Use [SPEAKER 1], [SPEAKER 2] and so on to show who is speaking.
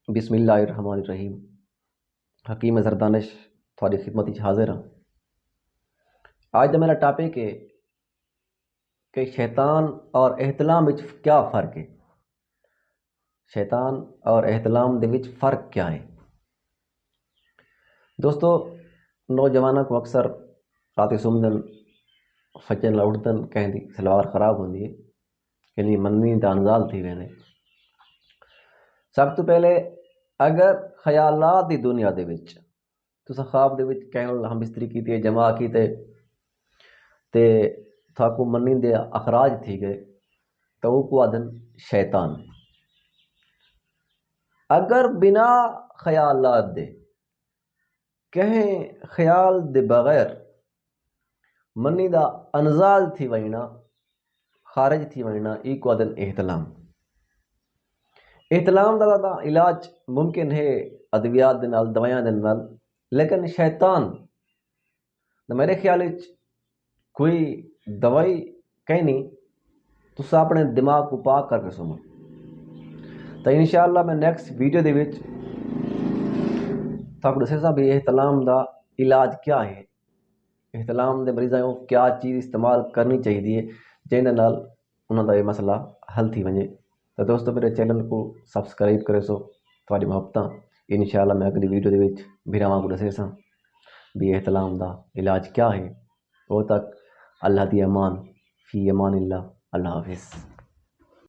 [SPEAKER 1] بسم اللہ الرحمن الرحیم۔ حکیم زردانش تھوڑی خدمت حاضر ہاں۔ آج دا میرا ٹاپک ہے کہ شیطان اور احتلام وچ کیا فرق ہے۔ شیطان اور احتلام دے وچ فرق کیا ہے؟ دوستو، نوجوانوں کو اکثر رات سمدن فجر اٹھدن کہیں دی سلوار خراب ہوندی ہے، یعنی منی دا انزال تھی ویندے۔ سب تو پہلے اگر خیالات دی دنیا دے وچ تسا خواب دے وچ کہیں ہم بستری کیتی جمع کیتے تے تھاکو منی دے اخراج تھی گئے تو وہ کو آدن شیطان۔ اگر بنا خیالات دے کہیں خیال دے بغیر منی دا انزال تھی وینا خارج تھی وینا ای کو آدن احتلام۔ احتلام دا علاج ممکن ہے ادویات دے نال، دوائیاں دے نال، لیکن شیطان دا میرے خیال وچ کوئی دوائی کہیں نہیں، تسا اپنے دماغ کو پاک کر کے سنو۔ تو انشاءاللہ میں نیکسٹ ویڈیو دے وچ تاکہ دسے سا بھی احتلام دا علاج کیا ہے، احتلام دے مریضاں کو کیا چیز استعمال کرنی چاہیے جن نال انہاں دا یہ مسئلہ حل تھی ونجے۔ تو دوستو میرے چینل کو سبسکرائب کرے سو، تھوڑی محبتاں۔ انشاءاللہ میں اگلی ویڈیو دے وچ بھراواں کو دسے سا بھی احتلام دا علاج کیا ہے۔ وہ تک اللہ دی امان، فی امان اللہ، اللہ حافظ۔